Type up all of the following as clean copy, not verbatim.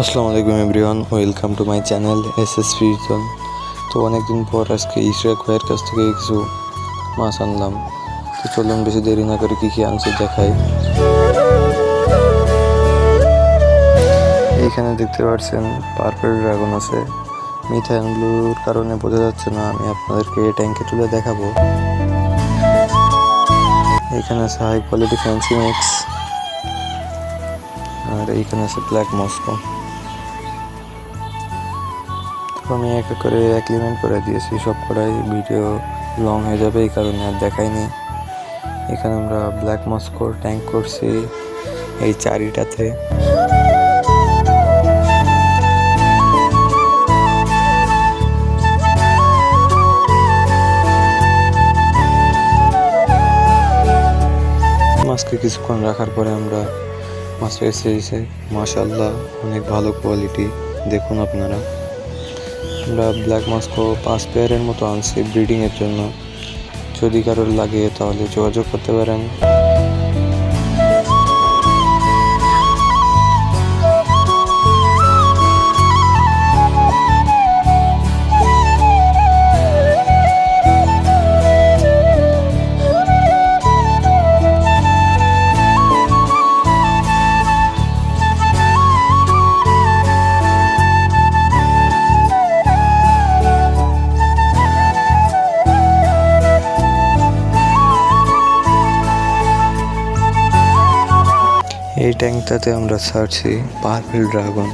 আসসালামু আলাইকুম everyone, welcome to my channel SSP zone. তো অনেকদিন পর আজকে ইশরাক ভাইয়ের কাছ থেকে কিছু মাছ আনলাম। তো চলুন বেশি দেরি না করে কী কী আনছি দেখাই। এইখানে দেখতে পাচ্ছেন পার্পল ড্রাগন আছে। মিথাইল ব্লুর কারণে বোঝা যাচ্ছে না, আমি আপনাদেরকে ট্যাঙ্কে তুলে দেখাবো। এইখানে আছে হাই কোয়ালিটি ফ্যান্সি মিক্স, আর এইখানে আছে ব্ল্যাক মস্কো। আমি এক এক করে অ্যাগ্রিমেন্ট করে দিয়েছি, সব কটাই ভিডিও লং হয়ে যাবে এই কারণে আর দেখাইনি। এখানে আমরা ব্ল্যাক মস্কোর ট্যাঙ্ক করছি এই চারিটাতে। মাছকে কিছুক্ষণ রাখার পরে আমরা মাছটা এসেছে, মাশাআল্লাহ অনেক ভালো কোয়ালিটি, দেখুন আপনারা। আমরা ব্ল্যাক মস্কো 5 পেয়ারের মতো আনছি ব্রিডিংয়ের জন্য। যদি কারোর লাগে তাহলে যোগাযোগ করতে পারেন। এই ট্যাঙ্কটাতে আমরা ছাড়ছি পার্পল ড্রাগন।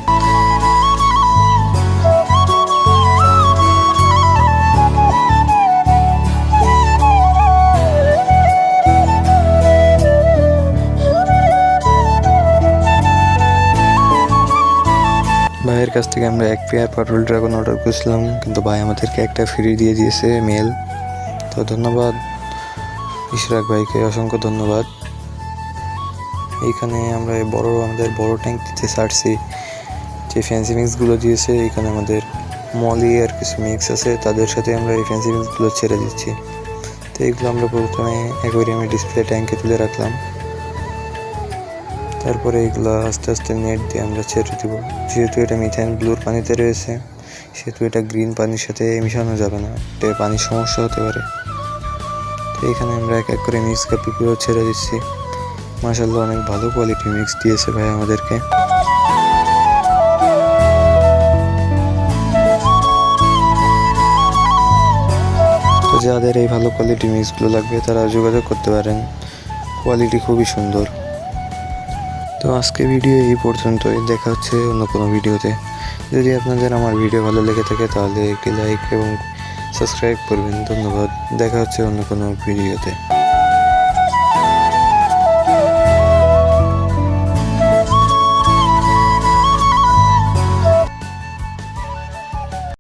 ভাইয়ের কাছ থেকে আমরা 1 পেয়ার পার্পল ড্রাগন অর্ডার করেছিলাম, কিন্তু ভাই আমাদেরকে একটা ফ্রি দিয়ে দিয়েছে মেল। তো ধন্যবাদ ইশরাক ভাইকে, অসংখ্য ধন্যবাদ। এইখানে আমরা আমাদের বড় ট্যাঙ্কটিতে ছাড়ছি যে ফ্যান্সি মিক্সগুলো দিয়েছে। এখানে আমাদের মলি আর কিছু মিক্স আছে, তাদের সাথে আমরা এই ফ্যান্সি মিক্সগুলো ছেড়ে দিচ্ছি। তো এইগুলো আমরা প্রথমে অ্যাকোয়ারিয়ামে ডিসপ্লে ট্যাঙ্কে তুলে রাখলাম, তারপরে এগুলো আস্তে আস্তে নেট দিয়ে আমরা ছেড়ে দেব। যেহেতু এটা মিথাইল ব্লুর পানিতে রয়েছে, সেহেতু এটা গ্রিন পানির সাথে মিশানো যাবে না, এটা পানির সমস্যা হতে পারে। তো এখানে আমরা এক এক করে মিক্স কাপিগুলো ছেড়ে দিচ্ছি। মাশাআল্লাহ অনেক ভালো কোয়ালিটি মিক্স দিয়েছে ভাই আমাদেরকে। তো যাদের এই ভালো কোয়ালিটি মিক্সগুলো লাগবে তারা যোগাযোগ করতে পারেন, কোয়ালিটি খুবই সুন্দর। তো আজকে ভিডিও এই পর্যন্তই, দেখা হচ্ছে অন্য কোনো ভিডিওতে। যদি আপনাদের আমার ভিডিও ভালো লেগে থাকে তাহলে একটি লাইক এবং সাবস্ক্রাইব করবেন। ধন্যবাদ, দেখা হচ্ছে অন্য কোনো ভিডিওতে।